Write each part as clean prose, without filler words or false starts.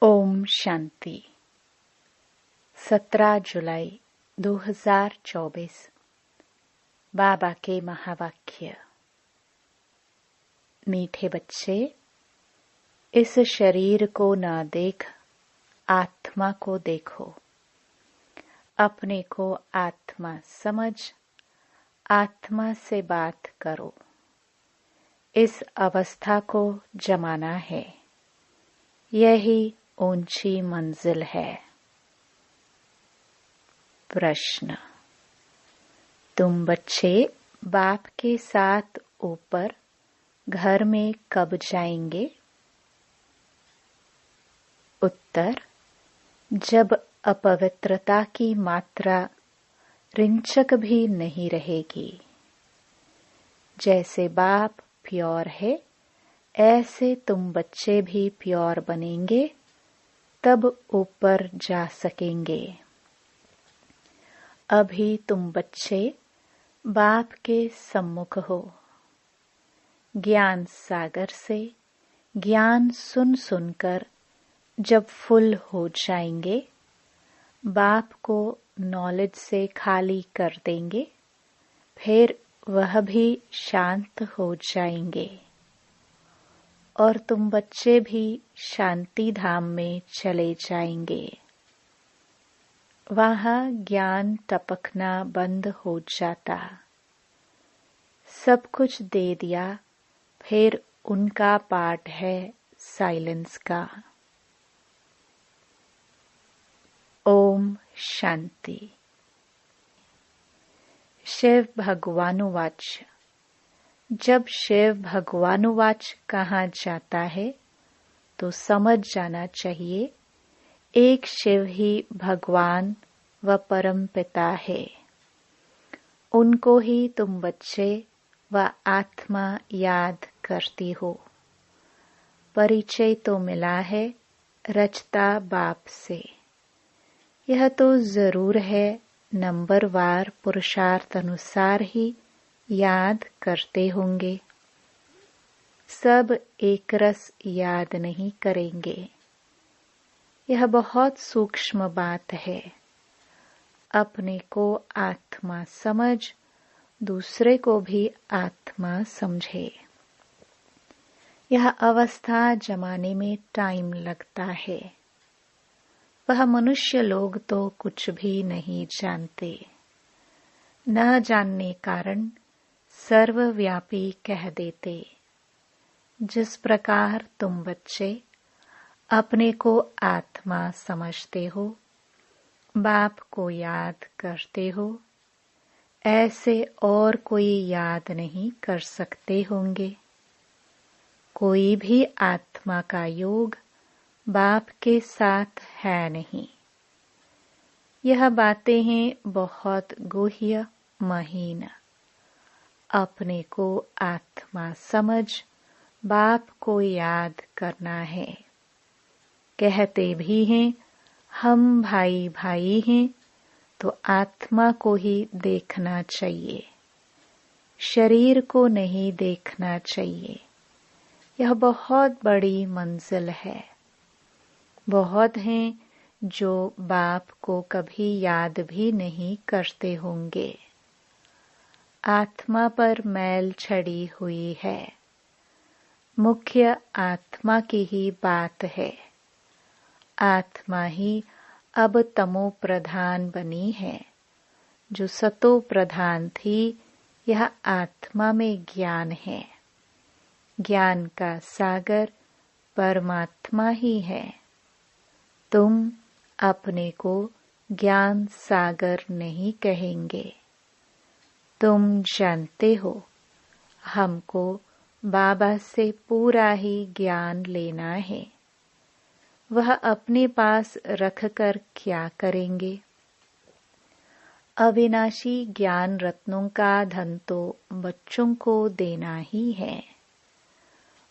ओम शांति। 17 जुलाई 2024। बाबा के महावाक्य। मीठे बच्चे, इस शरीर को न देख आत्मा को देखो। अपने को आत्मा समझ आत्मा से बात करो। इस अवस्था को जमाना है। यही ऊंची मंजिल है। प्रश्न। तुम बच्चे बाप के साथ ऊपर घर में कब जाएंगे? उत्तर। जब अपवित्रता की मात्रा रिंचक भी नहीं रहेगी। जैसे बाप प्योर है, ऐसे तुम बच्चे भी प्योर बनेंगे, तब ऊपर जा सकेंगे। अभी तुम बच्चे बाप के सम्मुख हो। ज्ञान सागर से ज्ञान सुन सुनकर जब फुल हो जाएंगे, बाप को नॉलेज से खाली कर देंगे, फिर वह भी शांत हो जाएंगे और तुम बच्चे भी शांति धाम में चले जाएंगे। वहां ज्ञान टपकना बंद हो जाता। सब कुछ दे दिया, फिर उनका पार्ट है साइलेंस का। ओम शांति। शिव भगवानुवाच। जब शिव भगवानुवाच कहा जाता है तो समझ जाना चाहिए, एक शिव ही भगवान व परम पिता है। उनको ही तुम बच्चे व आत्मा याद करती हो। परिचय तो मिला है रचता बाप से। यह तो जरूर है, नंबरवार पुरुषार्थ अनुसार ही याद करते होंगे। सब एक रस याद नहीं करेंगे। यह बहुत सूक्ष्म बात है। अपने को आत्मा समझ, दूसरे को भी आत्मा समझे। यह अवस्था जमाने में टाइम लगता है। वह मनुष्य लोग तो कुछ भी नहीं जानते। न जानने कारण सर्वव्यापी कह देते। जिस प्रकार तुम बच्चे अपने को आत्मा समझते हो, बाप को याद करते हो, ऐसे और कोई याद नहीं कर सकते होंगे। कोई भी आत्मा का योग बाप के साथ है नहीं। यह बातें हैं बहुत गुह्य महीन। अपने को आत्मा समझ बाप को याद करना है। कहते भी हैं हम भाई भाई हैं, तो आत्मा को ही देखना चाहिए, शरीर को नहीं देखना चाहिए। यह बहुत बड़ी मंजिल है। बहुत हैं जो बाप को कभी याद भी नहीं करते होंगे। आत्मा पर मैल छड़ी हुई है। मुख्य आत्मा की ही बात है। आत्मा ही अब तमो प्रधान बनी है। जो सतो प्रधान थी, यह आत्मा में ज्ञान है। ज्ञान का सागर परमात्मा ही है। तुम अपने को ज्ञान सागर नहीं कहेंगे। तुम जानते हो, हमको बाबा से पूरा ही ज्ञान लेना है। वह अपने पास रखकर क्या करेंगे? अविनाशी ज्ञान रत्नों का धन तो बच्चों को देना ही है।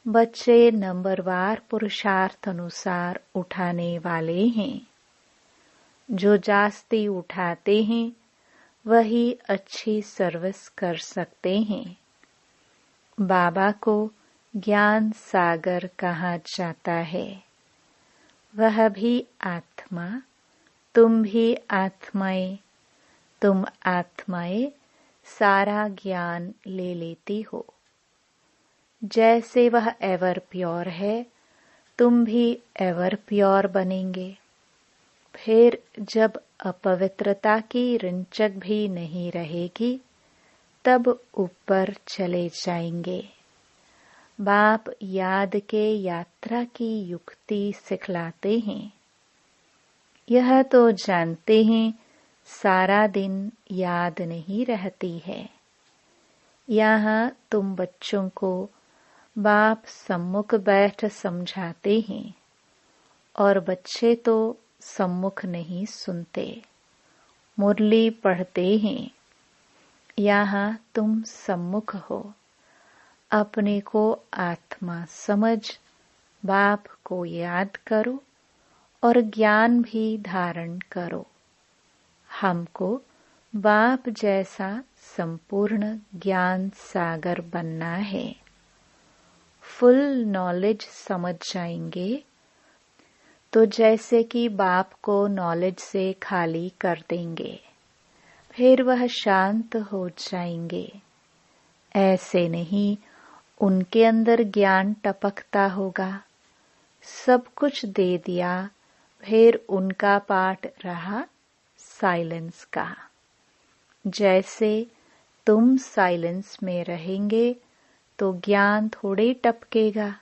बच्चे नंबरवार पुरुषार्थ अनुसार उठाने वाले हैं। जो जास्ती उठाते हैं, वही अच्छी सर्विस कर सकते हैं। बाबा को ज्ञान सागर कहा जाता है। वह भी आत्मा, तुम भी आत्माएं, तुम आत्माएं सारा ज्ञान ले लेती हो। जैसे वह एवर प्योर है, तुम भी एवर प्योर बनेंगे। फिर जब अपवित्रता की रिंचक भी नहीं रहेगी, तब ऊपर चले जाएंगे। बाप याद के यात्रा की युक्ति सिखलाते हैं। यह तो जानते हैं सारा दिन याद नहीं रहती है। यहाँ तुम बच्चों को बाप सम्मुख बैठ समझाते हैं और बच्चे तो सम्मुख नहीं सुनते, मुरली पढ़ते हैं। यहाँ तुम सम्मुख हो। अपने को आत्मा समझ बाप को याद करो और ज्ञान भी धारण करो। हमको बाप जैसा संपूर्ण ज्ञान सागर बनना है। फुल नॉलेज समझ जाएंगे तो जैसे कि बाप को नॉलेज से खाली कर देंगे, फिर वह शांत हो जाएंगे। ऐसे नहीं उनके अंदर ज्ञान टपकता होगा। सब कुछ दे दिया, फिर उनका पाठ रहा साइलेंस का। जैसे तुम साइलेंस में रहेंगे तो ज्ञान थोड़े टपकेगा।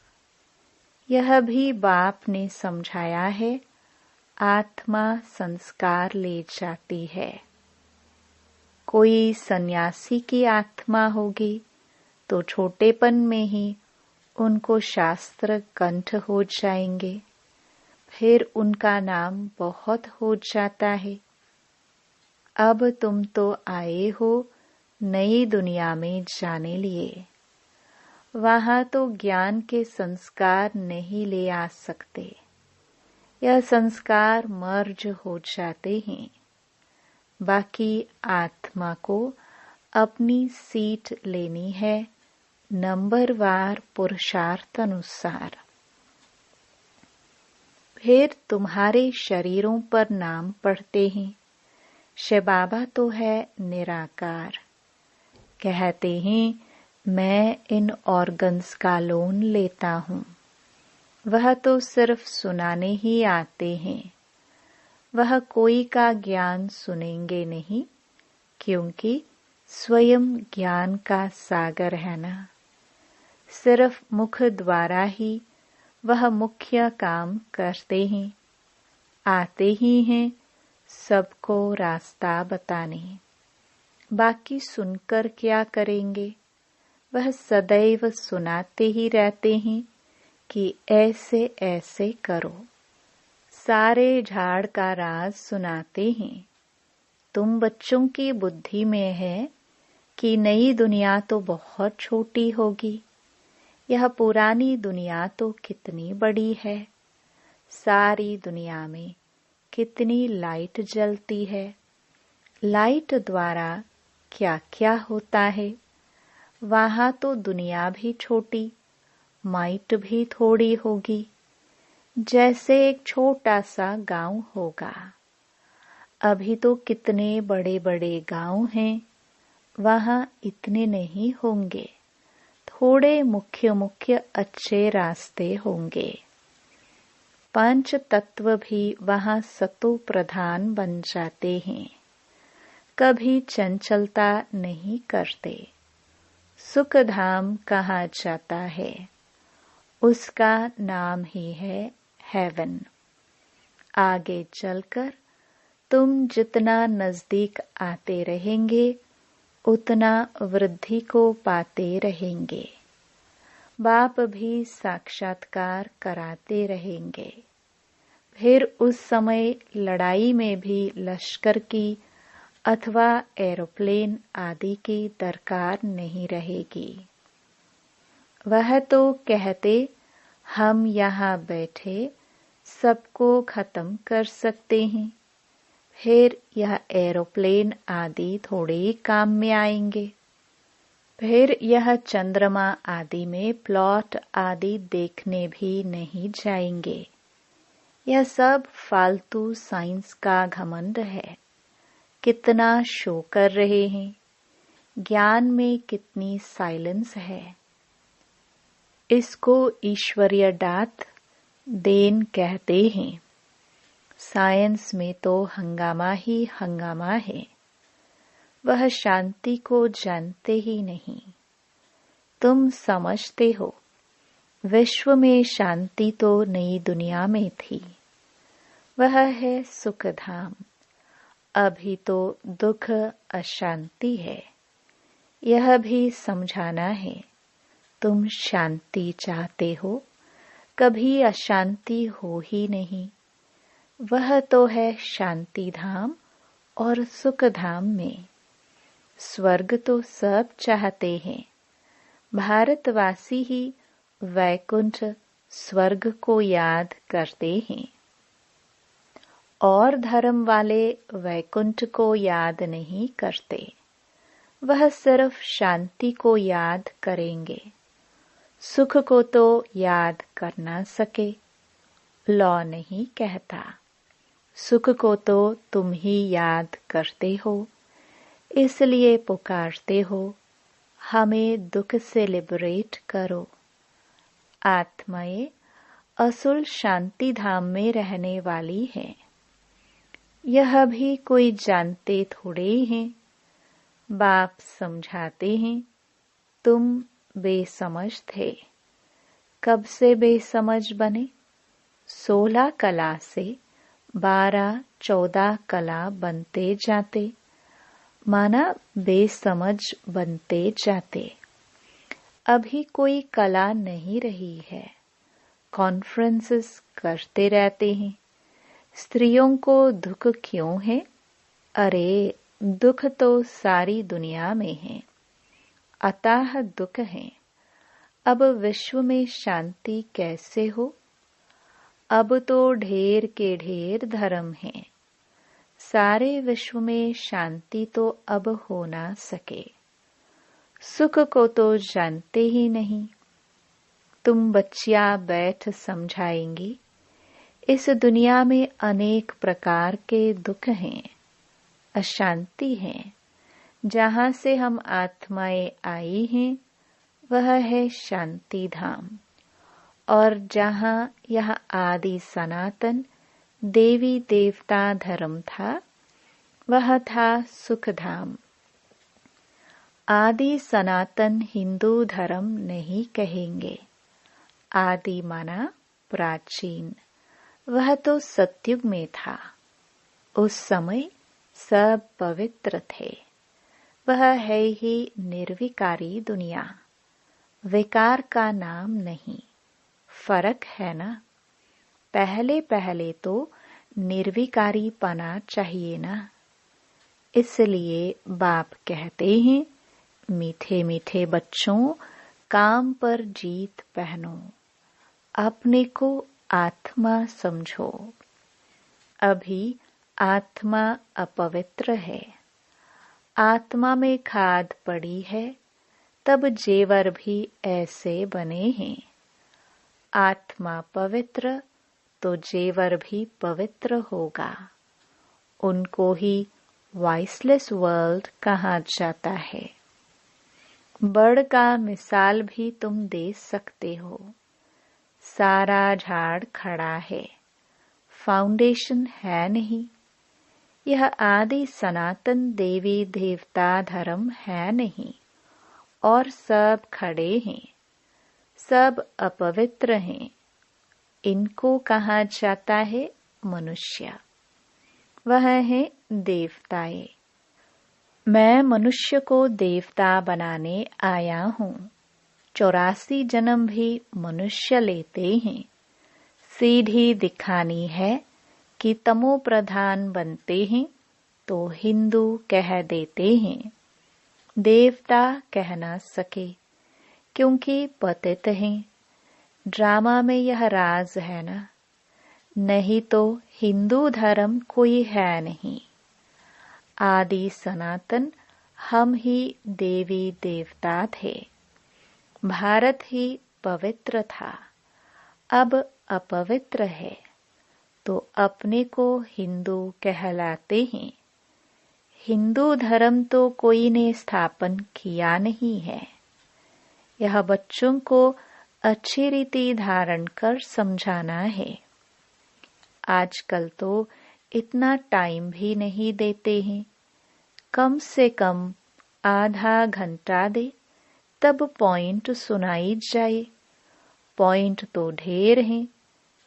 यह भी बाप ने समझाया है। आत्मा संस्कार ले जाती है। कोई सन्यासी की आत्मा होगी तो छोटेपन में ही उनको शास्त्र कंठ हो जाएंगे, फिर उनका नाम बहुत हो जाता है। अब तुम तो आए हो नई दुनिया में जाने लिए। वहां तो ज्ञान के संस्कार नहीं ले आ सकते। यह संस्कार मर्ज हो जाते हैं। बाकी आत्मा को अपनी सीट लेनी है नंबरवार पुरुषार्थ अनुसार। फिर तुम्हारे शरीरों पर नाम पढ़ते हैं। शिव बाबा तो है निराकार। कहते हैं मैं इन ऑर्गन्स का लोन लेता हूँ। वह तो सिर्फ सुनाने ही आते हैं। वह कोई का ज्ञान सुनेंगे नहीं, क्योंकि स्वयं ज्ञान का सागर है ना। सिर्फ मुख द्वारा ही वह मुख्य काम करते हैं। आते ही हैं सबको रास्ता बताने। बाकी सुनकर क्या करेंगे? वह सदैव सुनाते ही रहते हैं कि ऐसे ऐसे करो। सारे झाड़ का राज सुनाते हैं। तुम बच्चों की बुद्धि में है कि नई दुनिया तो बहुत छोटी होगी। यह पुरानी दुनिया तो कितनी बड़ी है। सारी दुनिया में कितनी लाइट जलती है। लाइट द्वारा क्या क्या होता है। वहां तो दुनिया भी छोटी, माइट भी थोड़ी होगी, जैसे एक छोटा सा गांव होगा। अभी तो कितने बड़े बड़े गांव हैं, वहां इतने नहीं होंगे। थोड़े मुख्य मुख्य अच्छे रास्ते होंगे। पंच तत्व भी वहां सतो प्रधान बन जाते हैं। कभी चंचलता नहीं करते। सुख धाम कहा जाता है, उसका नाम ही है हेवन। आगे चलकर तुम जितना नजदीक आते रहेंगे उतना वृद्धि को पाते रहेंगे। बाप भी साक्षात्कार कराते रहेंगे। फिर उस समय लड़ाई में भी लश्कर की अथवा एरोप्लेन आदि की दरकार नहीं रहेगी। वह तो कहते हम यहाँ बैठे सबको खत्म कर सकते हैं। फिर यह एरोप्लेन आदि थोड़े ही काम में आएंगे। फिर यह चंद्रमा आदि में प्लॉट आदि देखने भी नहीं जाएंगे। यह सब फालतू साइंस का घमंड है। कितना शो कर रहे हैं, ज्ञान में कितनी साइलेंस है। इसको ईश्वरीय दात देन कहते हैं। साइंस में तो हंगामा ही हंगामा है। वह शांति को जानते ही नहीं। तुम समझते हो विश्व में शांति तो नई दुनिया में थी। वह है सुखधाम। अभी तो दुख अशांति है। यह भी समझाना है। तुम शांति चाहते हो, कभी अशांति हो ही नहीं। वह तो है शांति धाम और सुख धाम में। स्वर्ग तो सब चाहते हैं। भारतवासी ही वैकुंठ स्वर्ग को याद करते हैं और धर्म वाले वैकुंठ को याद नहीं करते। वह सिर्फ शांति को याद करेंगे। सुख को तो याद कर ना सके। लॉ नहीं कहता। सुख को तो तुम ही याद करते हो, इसलिए पुकारते हो, हमें दुख से लिबरेट करो। आत्माएं असुल शांति धाम में रहने वाली हैं। यह भी कोई जानते थोड़े ही हैं। बाप समझाते हैं, तुम बेसमझ थे। कब से बेसमझ बने? 16 कला से 12-14 कला बनते जाते, माना बेसमझ बनते जाते। अभी कोई कला नहीं रही है। कॉन्फ्रेंसेस करते रहते हैं। स्त्रियों को दुख क्यों है? अरे दुख तो सारी दुनिया में है। अतः दुख है। अब विश्व में शांति कैसे हो? अब तो ढेर के ढेर धर्म हैं। सारे विश्व में शांति तो अब हो ना सके। सुख को तो जानते ही नहीं। तुम बच्चियां बैठ समझाएंगी। इस दुनिया में अनेक प्रकार के दुख हैं, अशांति है। जहाँ से हम आत्माएं आई हैं, वह है शांति धाम। और जहाँ यह आदि सनातन देवी देवता धर्म था, वह था सुख धाम। आदि सनातन हिंदू धर्म नहीं कहेंगे। आदि माना प्राचीन। वह तो सतयुग में था। उस समय सब पवित्र थे। वह है ही निर्विकारी दुनिया। विकार का नाम नहीं। फर्क है ना। पहले पहले तो निर्विकारी पना चाहिए ना। इसलिए बाप कहते हैं, मीठे मीठे बच्चों, काम पर जीत पहनो। अपने को आत्मा समझो। अभी आत्मा अपवित्र है। आत्मा में खाद पड़ी है, तब जेवर भी ऐसे बने हैं। आत्मा पवित्र तो जेवर भी पवित्र होगा। उनको ही वॉइसलेस वर्ल्ड कहा जाता है। बड़ का मिसाल भी तुम दे सकते हो। सारा झाड़ खड़ा है, फाउंडेशन है नहीं। यह आदि सनातन देवी देवता धर्म है नहीं। और सब खड़े हैं, सब अपवित्र हैं। इनको कहा जाता है मनुष्य। वह है देवताएं। मैं मनुष्य को देवता बनाने आया हूँ। 84 जन्म भी मनुष्य लेते हैं। सीढ़ी दिखानी है कि तमो प्रधान बनते हैं तो हिंदू कह देते हैं। देवता कह ना सके, क्योंकि पतित हैं। ड्रामा में यह राज है ना। नहीं तो हिंदू धर्म कोई है नहीं। आदि सनातन हम ही देवी देवता थे। भारत ही पवित्र था, अब अपवित्र है। तो अपने को हिंदू कहलाते हैं। हिंदू धर्म तो कोई ने स्थापन किया नहीं है। यह बच्चों को अच्छी रीति धारण कर समझाना है। आजकल तो इतना टाइम भी नहीं देते हैं। कम से कम आधा घंटा दे, तब पॉइंट सुनाई जाए। पॉइंट तो ढेर हैं,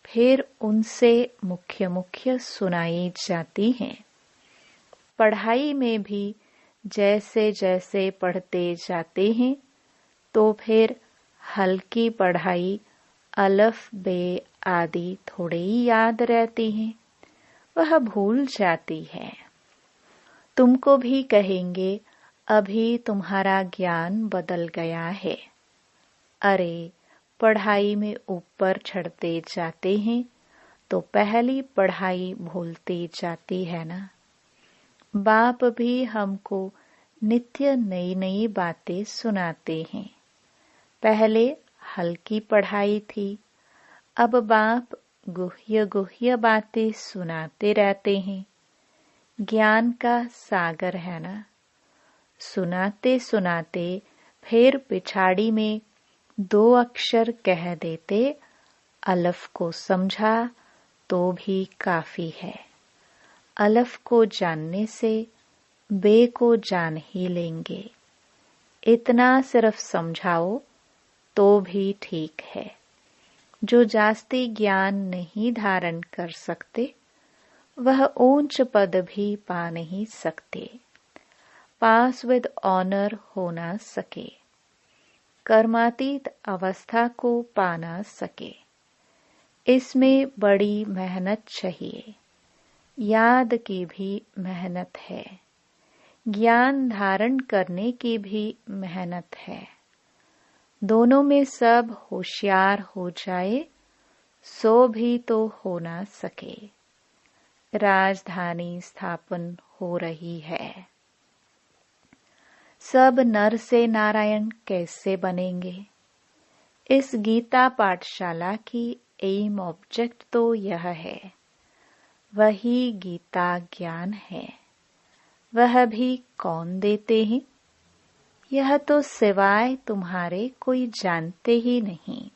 फिर उनसे मुख्य मुख्य सुनाई जाती हैं। पढ़ाई में भी जैसे जैसे पढ़ते जाते हैं तो फिर हल्की पढ़ाई अलफ बे आदि थोड़े ही याद रहती हैं, वह भूल जाती है। तुमको भी कहेंगे अभी तुम्हारा ज्ञान बदल गया है। अरे पढ़ाई में ऊपर चढ़ते जाते हैं तो पहली पढ़ाई भूलती जाती है ना। बाप भी हमको नित्य नई नई बातें सुनाते हैं। पहले हल्की पढ़ाई थी, अब बाप गुह्य गुह्य बातें सुनाते रहते हैं। ज्ञान का सागर है ना। सुनाते सुनाते फिर पिछाड़ी में 2 अक्षर कह देते, अलफ को समझा तो भी काफी है। अलफ को जानने से बे को जान ही लेंगे। इतना सिर्फ समझाओ तो भी ठीक है। जो जास्ती ज्ञान नहीं धारण कर सकते, वह ऊंच पद भी पा नहीं सकते। पास विद ऑनर हो ना सके, कर्मातीत अवस्था को पा ना सके। इसमें बड़ी मेहनत चाहिए। याद की भी मेहनत है, ज्ञान धारण करने की भी मेहनत है। दोनों में सब होशियार हो जाए सो भी तो हो ना सके। राजधानी स्थापन हो रही है। सब नर से नारायण कैसे बनेंगे? इस गीता पाठशाला की एम ऑब्जेक्ट तो यह है। वही गीता ज्ञान है। वह भी कौन देते हैं? यह तो सिवाय तुम्हारे कोई जानते ही नहीं।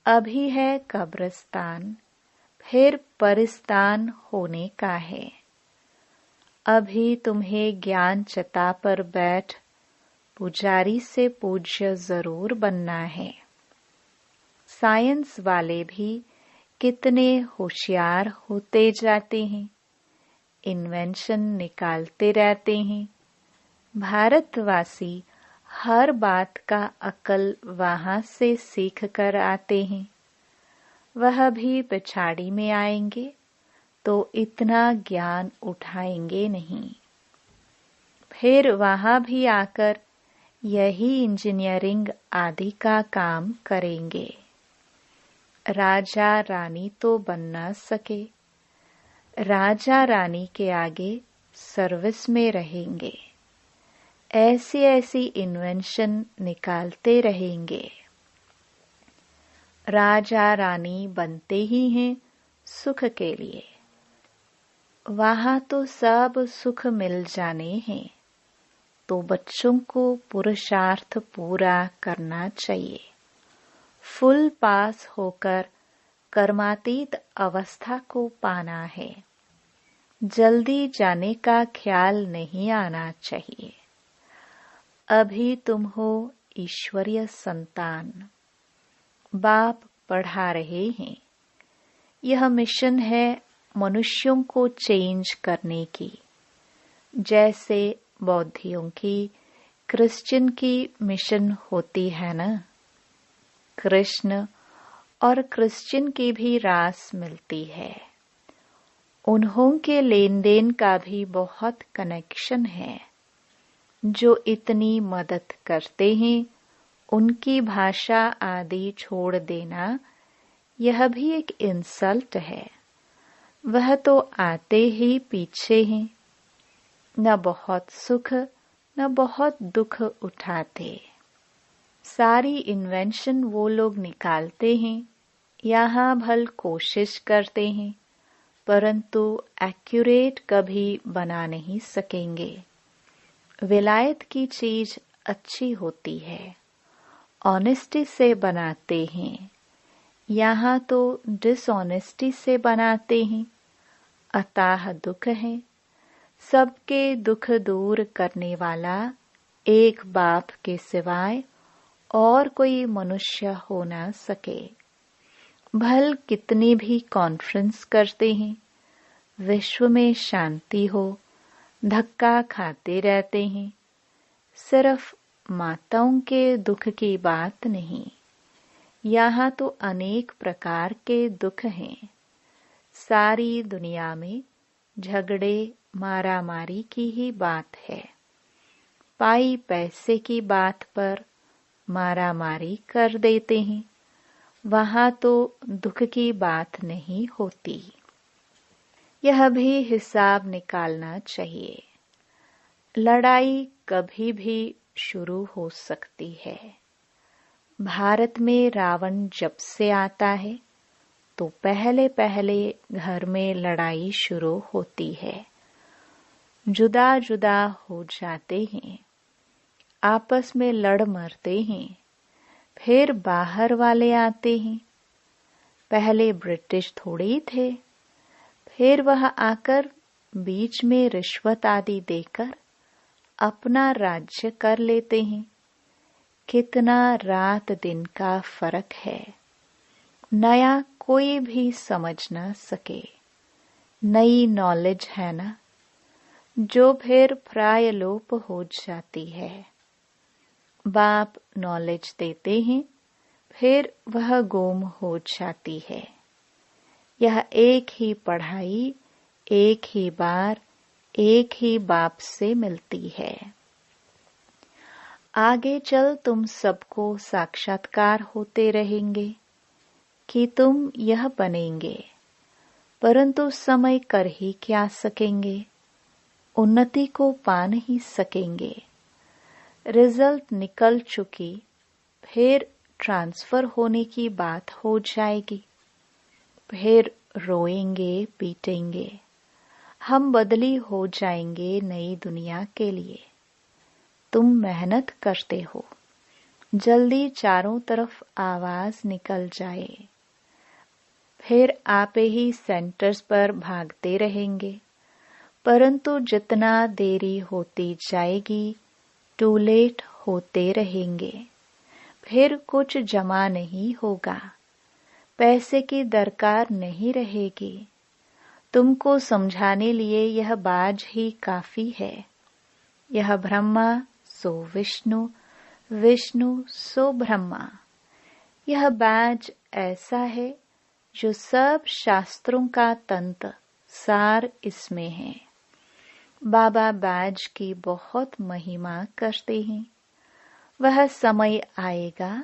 अभी है कब्रिस्तान, फिर परिस्तान होने का है। अभी तुम्हें ज्ञान चता पर बैठ पुजारी से पूज्य जरूर बनना है। साइंस वाले भी कितने होशियार होते जाते हैं, इन्वेंशन निकालते रहते हैं। भारतवासी हर बात का अकल वहां से सीख कर आते हैं। वह भी पिछाड़ी में आएंगे तो इतना ज्ञान उठाएंगे नहीं। फिर वहां भी आकर यही इंजीनियरिंग आदि का काम करेंगे। राजा रानी तो बन न सके, राजा रानी के आगे सर्विस में रहेंगे। ऐसी ऐसी इन्वेंशन निकालते रहेंगे। राजा रानी बनते ही हैं सुख के लिए। वहां तो सब सुख मिल जाने हैं, तो बच्चों को पुरुषार्थ पूरा करना चाहिए। फुल पास होकर कर्मातीत अवस्था को पाना है। जल्दी जाने का ख्याल नहीं आना चाहिए। अभी तुम हो ईश्वरीय संतान। बाप पढ़ा रहे हैं। यह मिशन है मनुष्यों को चेंज करने की। जैसे बौद्धियों की, क्रिश्चियन की मिशन होती है ना। कृष्ण और क्रिश्चियन की भी रास मिलती है। उन्हों के लेन देन का भी बहुत कनेक्शन है। जो इतनी मदद करते हैं, उनकी भाषा आदि छोड़ देना यह भी एक इंसल्ट है। वह तो आते ही पीछे हैं, न बहुत सुख न बहुत दुख उठाते। सारी इन्वेंशन वो लोग निकालते हैं, यहाँ भल कोशिश करते हैं, परंतु एक्यूरेट कभी बना नहीं सकेंगे। विलायत की चीज अच्छी होती है, ऑनेस्टी से बनाते हैं। यहाँ तो डिसऑनेस्टी से बनाते हैं, अतः दुख है। सबके दुख दूर करने वाला एक बाप के सिवाय और कोई मनुष्य हो ना सके। भल कितनी भी कॉन्फ्रेंस करते हैं, विश्व में शांति हो, धक्का खाते रहते हैं। सिर्फ माताओं के दुख की बात नहीं, यहाँ तो अनेक प्रकार के दुख हैं। सारी दुनिया में झगड़े मारामारी की ही बात है। पाई पैसे की बात पर मारामारी कर देते हैं, वहाँ तो दुख की बात नहीं होती। यह भी हिसाब निकालना चाहिए। लड़ाई कभी भी शुरू हो सकती है। भारत में रावण जब से आता है तो पहले पहले घर में लड़ाई शुरू होती है। जुदा जुदा हो जाते हैं, आपस में लड़ मरते हैं। फिर बाहर वाले आते हैं। पहले ब्रिटिश थोड़े थे, फिर वह आकर बीच में रिश्वत आदि देकर अपना राज्य कर लेते हैं। कितना रात दिन का फर्क है, नया कोई भी समझ न सके। नई नॉलेज है ना, जो फिर प्रायलोप हो जाती है। बाप नॉलेज देते हैं, फिर वह गुम हो जाती है। यह एक ही पढ़ाई एक ही बार एक ही बाप से मिलती है। आगे चल तुम सबको साक्षात्कार होते रहेंगे कि तुम यह बनेंगे, परंतु समय कर ही क्या सकेंगे, उन्नति को पा नहीं सकेंगे। रिजल्ट निकल चुकी, फिर ट्रांसफर होने की बात हो जाएगी। फिर रोएंगे पीटेंगे। हम बदली हो जाएंगे नई दुनिया के लिए। तुम मेहनत करते हो, जल्दी चारों तरफ आवाज निकल जाए। फिर आप ही सेंटर्स पर भागते रहेंगे, परंतु जितना देरी होती जाएगी टू लेट होते रहेंगे। फिर कुछ जमा नहीं होगा, पैसे की दरकार नहीं रहेगी। तुमको समझाने लिए यह बाज ही काफी है। यह ब्रह्मा सो विष्णु, विष्णु सो ब्रह्मा। यह बाज ऐसा है जो सब शास्त्रों का तंत्र सार इसमें है। बाबा बाज की बहुत महिमा करते हैं। वह समय आएगा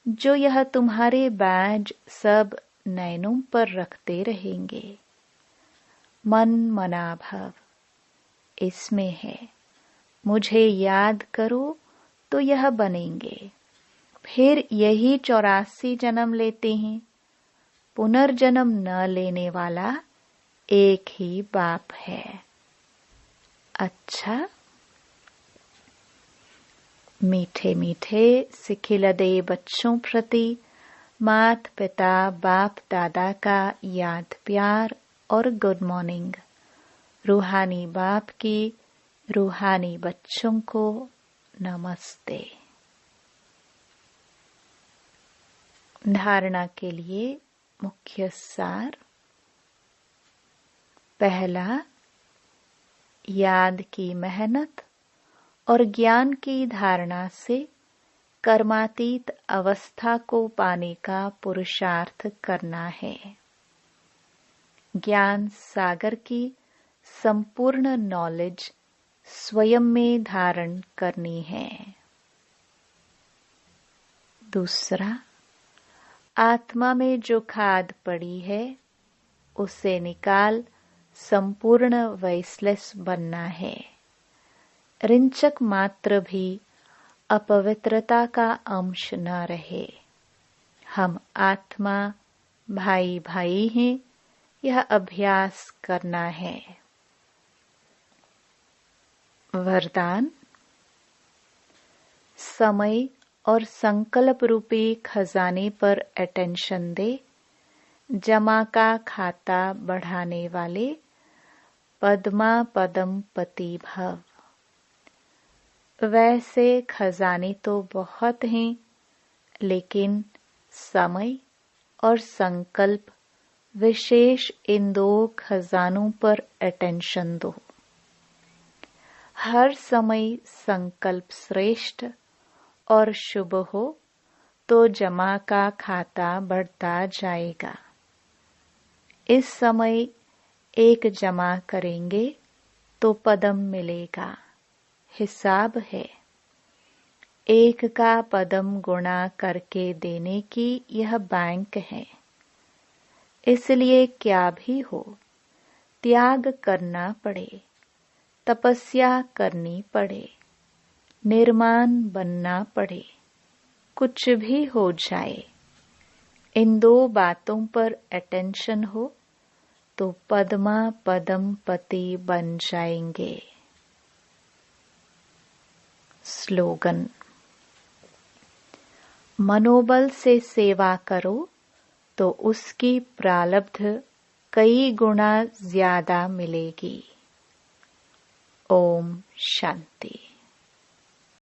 जो यह तुम्हारे बाज सब नैनों पर रखते रहेंगे। मन मना भव इसमें है। मुझे याद करो तो यह बनेंगे। फिर यही 84 जन्म लेते हैं। पुनर्जन्म न लेने वाला एक ही बाप है। अच्छा, मीठे मीठे सिखिलदे बच्चों प्रति मात पिता बाप दादा का याद प्यार और गुड मॉर्निंग। रूहानी बाप की रूहानी बच्चों को नमस्ते। धारणा के लिए मुख्य सार। पहला, याद की मेहनत और ज्ञान की धारणा से कर्मातीत अवस्था को पाने का पुरुषार्थ करना है। ज्ञान सागर की संपूर्ण नॉलेज स्वयं में धारण करनी है। दूसरा, आत्मा में जो खाद पड़ी है उसे निकाल संपूर्ण वैसलेस बनना है। रिंचक मात्र भी अपवित्रता का अंश न रहे। हम आत्मा भाई भाई हैं, यह अभ्यास करना है। वरदान। समय और संकल्प रूपी खजाने पर अटेंशन दे। जमा का खाता बढ़ाने वाले पद्मा पदम पति भव। वैसे खजाने तो बहुत हैं, लेकिन समय और संकल्प विशेष इन 2 खजानों पर अटेंशन दो। हर समय संकल्प श्रेष्ठ और शुभ हो तो जमा का खाता बढ़ता जाएगा। इस समय 1 जमा करेंगे तो पदम मिलेगा। हिसाब है। 1 का पदम गुणा करके देने की यह बैंक है। इसलिए क्या भी हो, त्याग करना पड़े, तपस्या करनी पड़े, निर्माण बनना पड़े, कुछ भी हो जाए, इन 2 बातों पर अटेंशन हो तो पद्मा पदम पति बन जाएंगे। स्लोगन। मनोबल से सेवा करो तो उसकी प्रारब्ध कई गुना ज्यादा मिलेगी। ओम शांति।